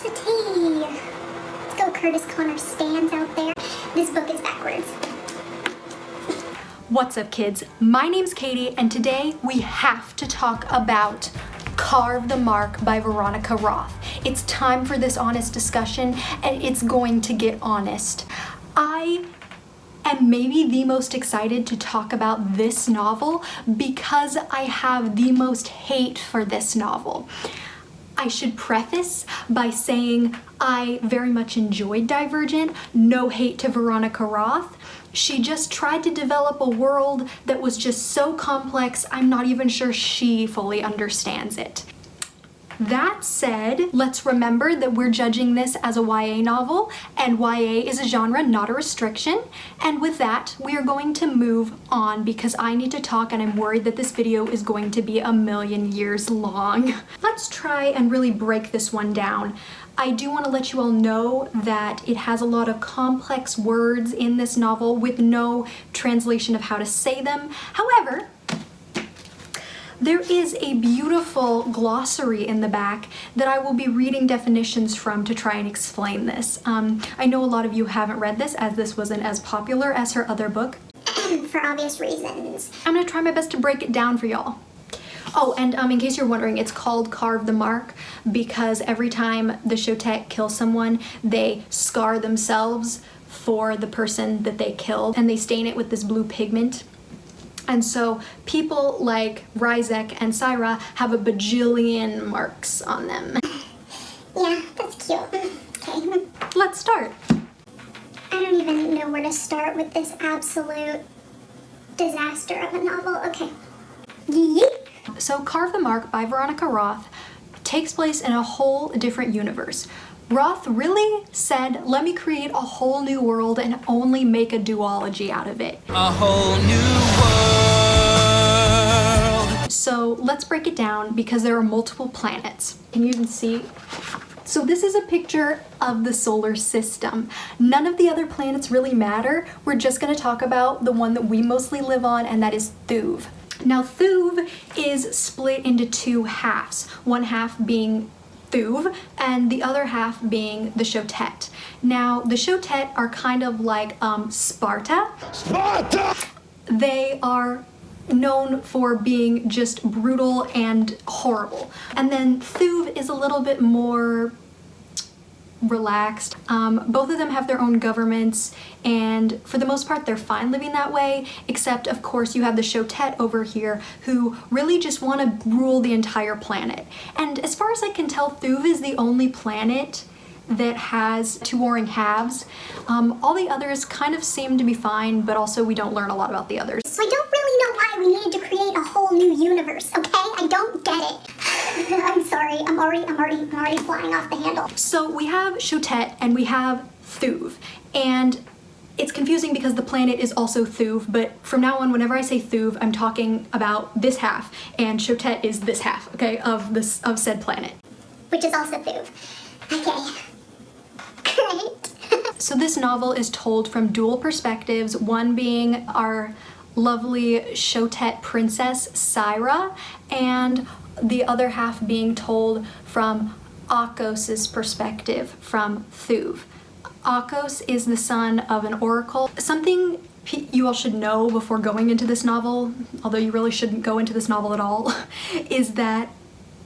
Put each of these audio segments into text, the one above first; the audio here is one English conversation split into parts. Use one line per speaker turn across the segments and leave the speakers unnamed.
University. Let's go, Curtis Connor stands out there. This book is backwards.
What's up, kids? My name's Katie, and today we have to talk about Carve the Mark by Veronica Roth. It's time for this honest discussion, and it's going to get honest. I am maybe the most excited to talk about this novel because I have the most hate for this novel. I should preface by saying I very much enjoyed Divergent. No hate to Veronica Roth. She just tried to develop a world that was just so complex, I'm not even sure she fully understands it. That said, let's remember that we're judging this as a YA novel, and YA is a genre, not a restriction. And with that, we are going to move on because I need to talk and I'm worried that this video is going to be a million years long. Let's try and really break this one down. I do want to let you all know that it has a lot of complex words in this novel with no translation of how to say them. However, there is a beautiful glossary in the back that I will be reading definitions from to try and explain this. I know a lot of you haven't read this as this wasn't as popular as her other book.
For obvious reasons.
I'm gonna try my best to break it down for y'all. Oh, and in case you're wondering, it's called Carve the Mark because every time the Shotet kills someone, they scar themselves for the person that they killed, and they stain it with this blue pigment. And so people like Ryzek and Syra have a bajillion marks on them.
Yeah, that's cute. Okay.
Let's start.
I don't even know where to start with this absolute disaster of a novel. Okay. Yeet.
So Carve the Mark by Veronica Roth takes place in a whole different universe. Roth really said, let me create a whole new world and only make a duology out of it.
A whole new world.
So let's break it down because there are multiple planets. Can you even see? So this is a picture of the solar system. None of the other planets really matter. We're just gonna talk about the one that we mostly live on, and that is Thuv. Now Thuv is split into two halves, one half being Thuv and the other half being the Shotet. Now the Shotet are kind of like Sparta. Sparta! They are known for being just brutal and horrible. And then Thuv is a little bit more relaxed. Both of them have their own governments, and for the most part they're fine living that way, except of course you have the Shotet over here who really just want to rule the entire planet. And as far as I can tell, Thuv is the only planet that has two warring halves. All the others kind of seem to be fine, but also we don't learn a lot about the others.
So I don't really know why we needed to create a whole new universe, okay? I don't get it. I'm sorry, I'm already flying off the handle.
So we have Shotet and we have Thuv, and it's confusing because the planet is also Thuv, but from now on, whenever I say Thuv, I'm talking about this half, and Shotet is this half, okay, of said planet.
Which is also Thuv. Okay. Great.
So this novel is told from dual perspectives, one being our lovely Shotet princess, Syra, and the other half being told from Akos's perspective from Thuv. Akos is the son of an oracle. Something you all should know before going into this novel, although you really shouldn't go into this novel at all, is that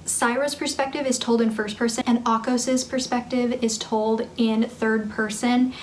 Syra's perspective is told in first person and Akos's perspective is told in third person.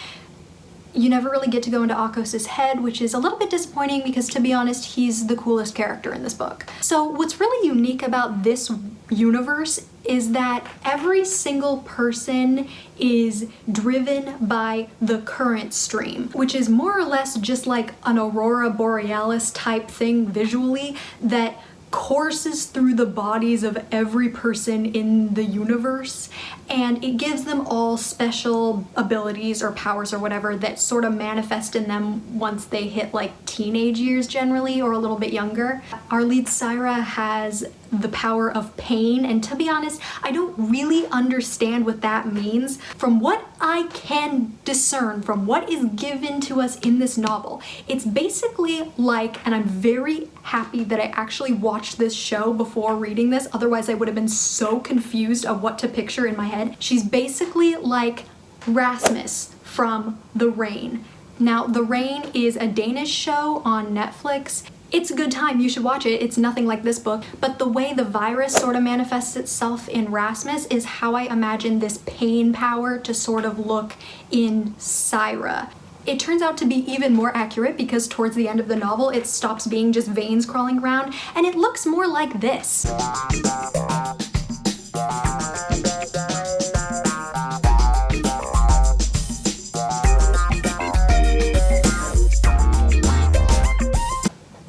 You never really get to go into Akos's head, which is a little bit disappointing because, to be honest, he's the coolest character in this book. So what's really unique about this universe is that every single person is driven by the current stream, which is more or less just like an aurora borealis type thing visually that courses through the bodies of every person in the universe, and it gives them all special abilities or powers or whatever that sort of manifest in them once they hit like teenage years generally, or a little bit younger. Our lead Syra has the power of pain, and to be honest, I don't really understand what that means. From what I can discern, from what is given to us in this novel, it's basically like, and I'm very happy that I actually watched this show before reading this, otherwise I would have been so confused of what to picture in my head. She's basically like Rasmus from The Rain. Now, The Rain is a Danish show on Netflix. It's a good time, you should watch it. It's nothing like this book, but the way the virus sort of manifests itself in Rasmus is how I imagine this pain power to sort of look in Syra. It turns out to be even more accurate because towards the end of the novel, it stops being just veins crawling around, and it looks more like this.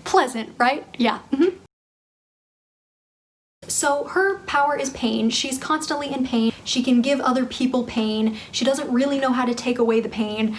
Pleasant, right? Yeah. So her power is pain. She's constantly in pain. She can give other people pain. She doesn't really know how to take away the pain.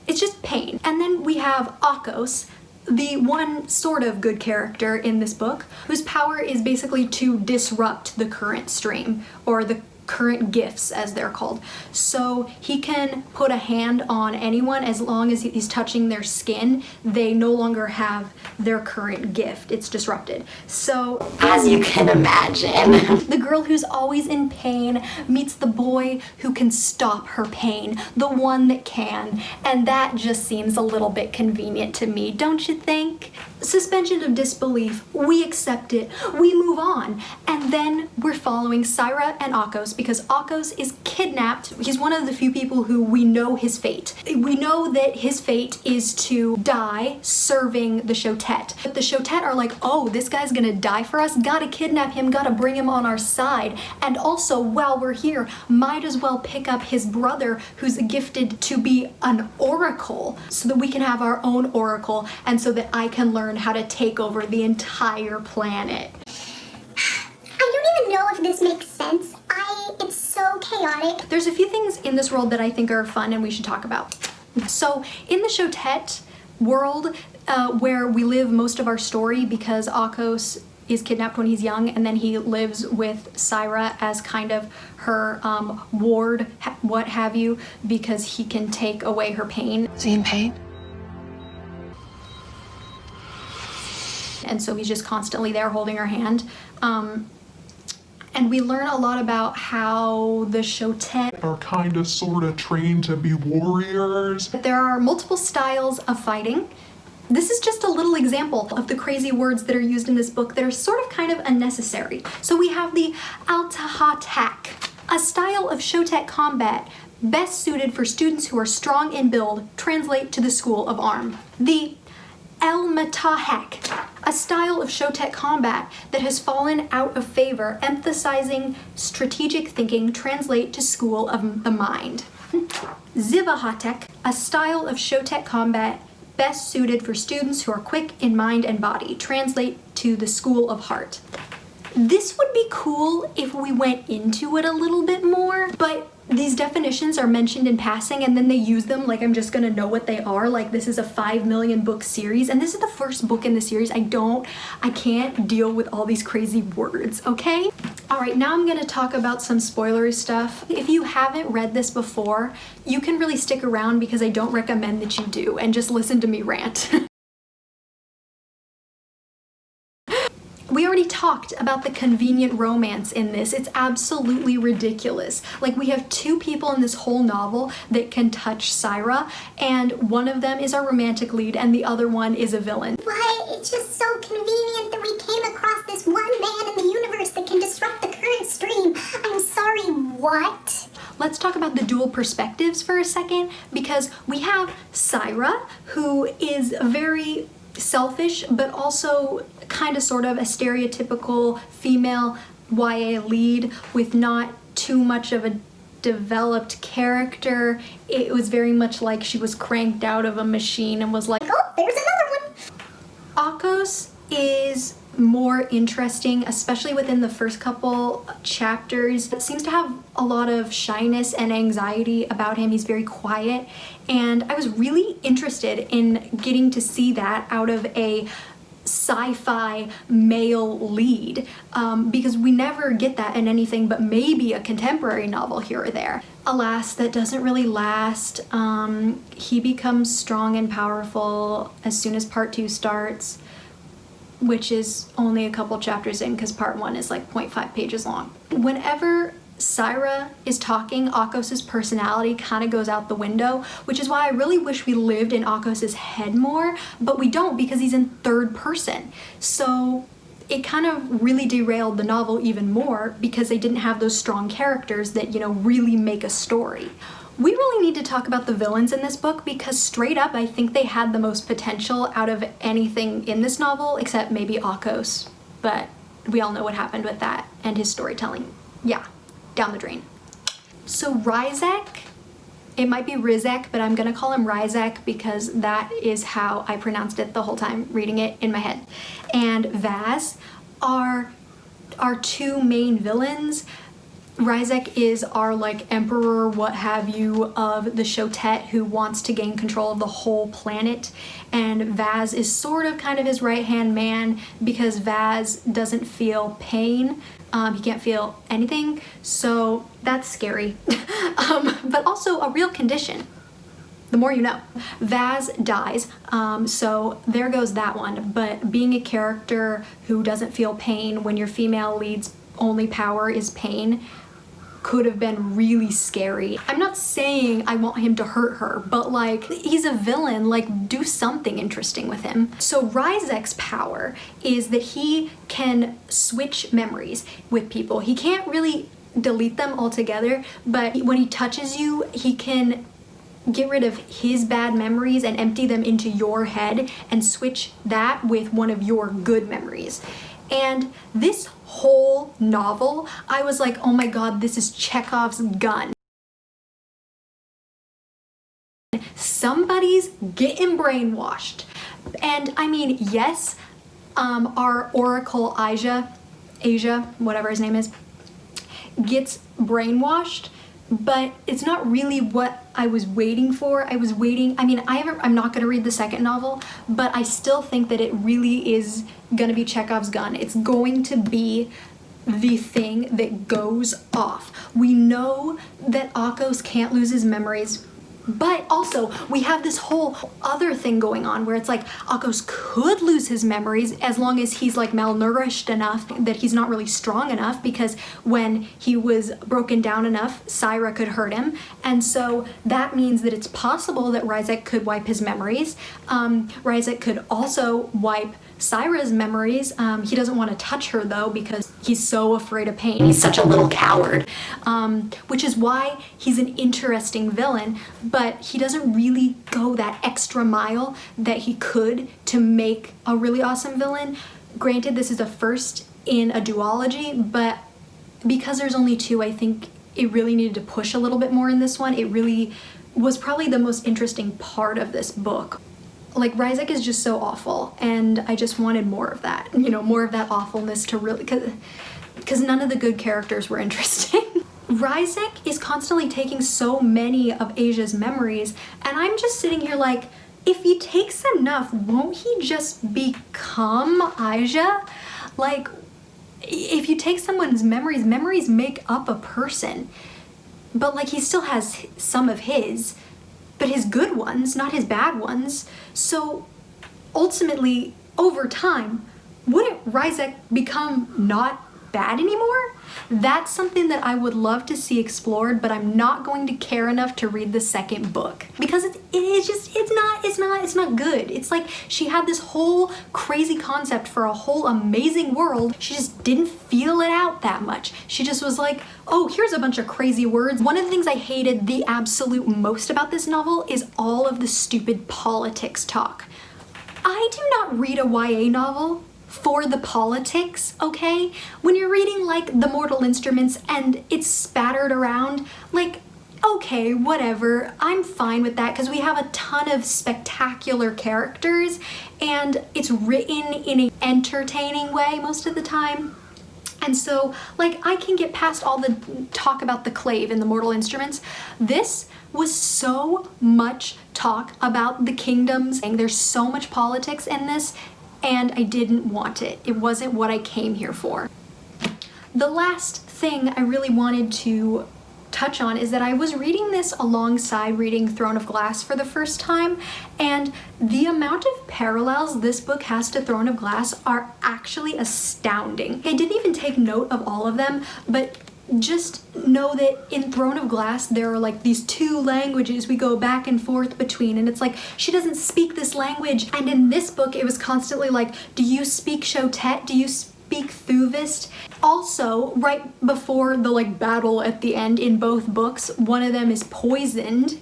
It's just pain. And then we have Akos, the one sort of good character in this book, whose power is basically to disrupt the current stream, or the current gifts as they're called. So he can put a hand on anyone as long as he's touching their skin. They no longer have their current gift. It's disrupted. So as you can imagine, the girl who's always in pain meets the boy who can stop her pain, the one that can, and that just seems a little bit convenient to me, don't you think? Suspension of disbelief. We accept it. We move on. And then we're following Syra and Akos because Akos is kidnapped. He's one of the few people who we know his fate. We know that his fate is to die serving the Shotet. But the Shotet are like, oh, this guy's gonna die for us? Gotta kidnap him, gotta bring him on our side. And also, while we're here, might as well pick up his brother who's gifted to be an oracle so that we can have our own oracle and so that I can learn how to take over the entire planet.
I don't even know if this makes sense. It's so chaotic.
There's a few things in this world that I think are fun and we should talk about. So in the Shotet world, where we live most of our story because Akos is kidnapped when he's young and then he lives with Syra as kind of her ward, what have you, because he can take away her pain.
Is he in pain?
And so he's just constantly there holding her hand. And we learn a lot about how the Shotet
are kind of sort of trained to be warriors.
There are multiple styles of fighting. This is just a little example of the crazy words that are used in this book that are sort of kind of unnecessary. So we have the Al-Tahatak, a style of Shotet combat best suited for students who are strong in build, translate to the school of arm. The El-Matahak, a style of Shotet combat that has fallen out of favor, emphasizing strategic thinking, translate to school of the mind. Zivahatek, a style of Shotet combat best suited for students who are quick in mind and body, translate to the school of heart. This would be cool if we went into it a little bit more, but these definitions are mentioned in passing and then they use them like I'm just gonna know what they are, like this is a 5 million book series and this is the first book in the series. I can't deal with all these crazy words, okay? All right, now I'm gonna talk about some spoilery stuff. If you haven't read this before, you can really stick around because I don't recommend that you do and just listen to me rant. We already talked about the convenient romance in this. It's absolutely ridiculous. Like, we have two people in this whole novel that can touch Syra, and one of them is our romantic lead and the other one is a villain.
What? It's just so convenient that we came across this one man in the universe that can disrupt the current stream. I'm sorry, what?
Let's talk about the dual perspectives for a second, because we have Syra, who is very selfish, but also kind of sort of a stereotypical female YA lead with not too much of a developed character. It was very much like she was cranked out of a machine and was like,
Oh, there's another one.
Akos is more interesting, especially within the first couple chapters. It seems to have a lot of shyness and anxiety about him. He's very quiet, and I was really interested in getting to see that out of a sci-fi male lead, because we never get that in anything but maybe a contemporary novel here or there. Alas, that doesn't really last. He becomes strong and powerful as soon as part 2 starts, which is only a couple chapters in because part 1 is like 0.5 pages long. Whenever Syra is talking, Akos's personality kind of goes out the window, which is why I really wish we lived in Akos's head more, but we don't because he's in third person. So it kind of really derailed the novel even more because they didn't have those strong characters that, you know, really make a story. We really need to talk about the villains in this book because straight up I think they had the most potential out of anything in this novel except maybe Akos, but we all know what happened with that and his storytelling. Yeah. Down the drain. So Ryzek, it might be Rizek, but I'm gonna call him Ryzek because that is how I pronounced it the whole time reading it in my head. And Vaz are our 2 main villains. Ryzek is our like emperor, what have you, of the Shotet who wants to gain control of the whole planet. And Vaz is sort of kind of his right-hand man because Vaz doesn't feel pain. He can't feel anything, so that's scary. But also a real condition. The more you know. Vaz dies, so there goes that one. But being a character who doesn't feel pain when your female lead's only power is pain could have been really scary. I'm not saying I want him to hurt her, but like, he's a villain, like do something interesting with him. So Ryzek's power is that he can switch memories with people. He can't really delete them altogether, but when he touches you, he can get rid of his bad memories and empty them into your head and switch that with one of your good memories. And this whole novel, I was like, oh my god, this is Chekhov's gun. Somebody's getting brainwashed. And I mean, yes, our Oracle Asia, whatever his name is, gets brainwashed, but it's not really what I was waiting for. I'm not gonna read the second novel, but I still think that it really is gonna be Chekhov's gun. It's going to be the thing that goes off. We know that Akos can't lose his memories, but also we have this whole other thing going on where it's like Akos could lose his memories as long as he's like malnourished enough that he's not really strong enough, because when he was broken down enough, Syra could hurt him. And so that means that it's possible that Ryzek could wipe his memories. Ryzek could also wipe Syra's memories. He doesn't want to touch her though because he's so afraid of pain. He's such a little coward, which is why he's an interesting villain, but he doesn't really go that extra mile that he could to make a really awesome villain. Granted, this is a first in a duology, but because there's only 2, I think it really needed to push a little bit more in this one. It really was probably the most interesting part of this book. Like, Ryzek is just so awful, and I just wanted more of that, you know, more of that awfulness to really, because none of the good characters were interesting. Ryzek is constantly taking so many of Asia's memories, and I'm just sitting here like, if he takes enough, won't he just become Asia? Like, if you take someone's memories, memories make up a person, but like, he still has some of his, but his good ones, not his bad ones. So ultimately, over time, wouldn't Ryzek become not bad anymore? That's something that I would love to see explored, but I'm not going to care enough to read the second book because it's not good. It's like she had this whole crazy concept for a whole amazing world. She just didn't feel it out that much. She just was like, oh, here's a bunch of crazy words. One of the things I hated the absolute most about this novel is all of the stupid politics talk. I do not read a YA novel for the politics, okay? When you're reading like The Mortal Instruments and it's spattered around, like, okay, whatever, I'm fine with that because we have a ton of spectacular characters and it's written in an entertaining way most of the time. And so, like, I can get past all the talk about the clave in The Mortal Instruments. This was so much talk about the kingdoms, and there's so much politics in this, and I didn't want it. It wasn't what I came here for. The last thing I really wanted to touch on is that I was reading this alongside reading Throne of Glass for the first time, and the amount of parallels this book has to Throne of Glass are actually astounding. I didn't even take note of all of them, but just know that in Throne of Glass there are like these two languages we go back and forth between, and it's like she doesn't speak this language, and in this book it was constantly like, do you speak Shotet? Do you speak Thuvist? Also, right before the like battle at the end in both books, one of them is poisoned.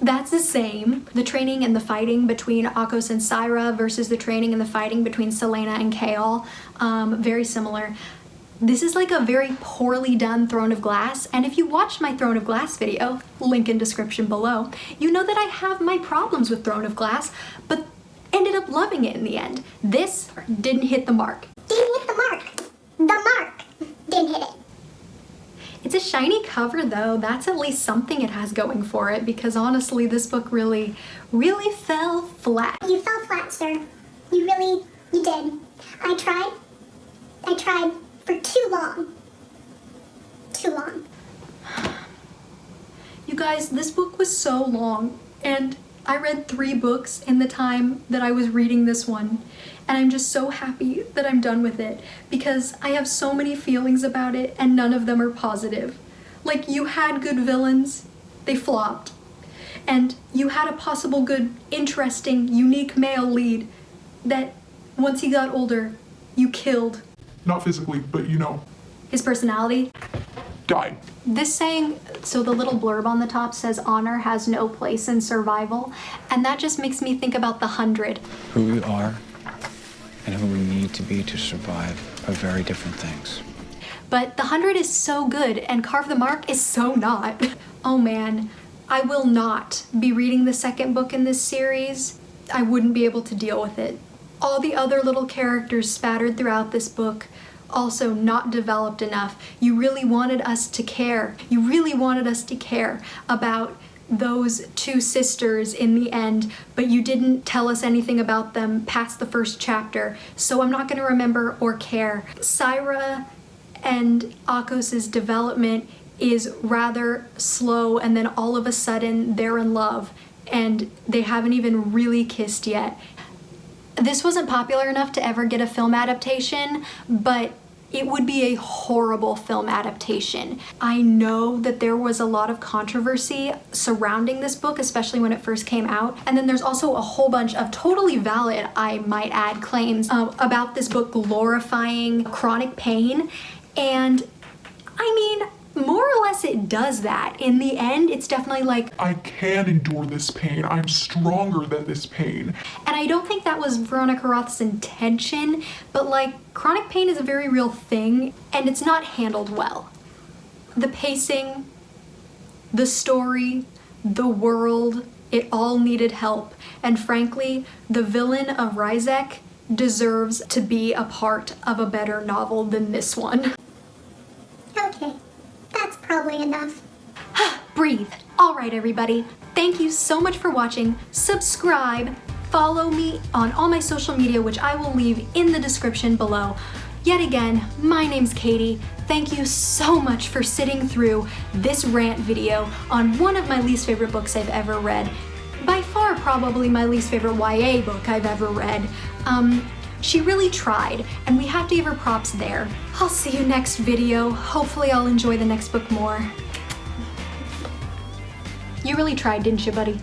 That's the same. The training and the fighting between Akos and Syra versus the training and the fighting between Selena and Kaol, very similar. This is like a very poorly done Throne of Glass, and if you watched my Throne of Glass video, link in description below, you know that I have my problems with Throne of Glass, but ended up loving it in the end. This didn't hit the mark.
Didn't hit the mark. The mark didn't hit it.
It's a shiny cover though. That's at least something it has going for it, because honestly this book really fell flat.
You fell flat, sir. You did. I tried for too long. Too long.
You guys, this book was so long, and I read 3 books in the time that I was reading this one, and I'm just so happy that I'm done with it, because I have so many feelings about it and none of them are positive. Like, you had good villains, they flopped. And you had a possible good, interesting, unique male lead that once he got older, you killed.
Not physically, but you know,
His personality.
died.
This saying, so the little blurb on the top says honor has no place in survival, and that just makes me think about the 100.
Who we are and who we need to be to survive are very different things.
But the 100 is so good, and Carve the Mark is so not. Oh man, I will not be reading the second book in this series. I wouldn't be able to deal with it. All the other little characters spattered throughout this book, also not developed enough. You really wanted us to care. You really wanted us to care about those 2 sisters in the end, but you didn't tell us anything about them past the first chapter, so I'm not going to remember or care. Syra and Akos's development is rather slow, and then all of a sudden they're in love, and they haven't even really kissed yet. This wasn't popular enough to ever get a film adaptation, but it would be a horrible film adaptation. I know that there was a lot of controversy surrounding this book, especially when it first came out. And then there's also a whole bunch of totally valid, I might add, claims about this book glorifying chronic pain. And I mean, more or less it does that. In the end, it's definitely like,
I can endure this pain. I'm stronger than this pain.
and I don't think that was Veronica Roth's intention, but like, chronic pain is a very real thing, and it's not handled well. The pacing, the story, the world, it all needed help, and frankly, the villain of Ryzek deserves to be a part of a better novel than this one.
Okay, that's probably enough.
Breathe. All right, everybody. Thank you so much for watching. Subscribe. Follow me on all my social media, which I will leave in the description below. Yet again, my name's Katie. Thank you so much for sitting through this rant video on one of my least favorite books I've ever read. By far, probably my least favorite YA book I've ever read. She really tried, and we have to give her props there. I'll see you next video. Hopefully I'll enjoy the next book more. You really tried, didn't you, buddy?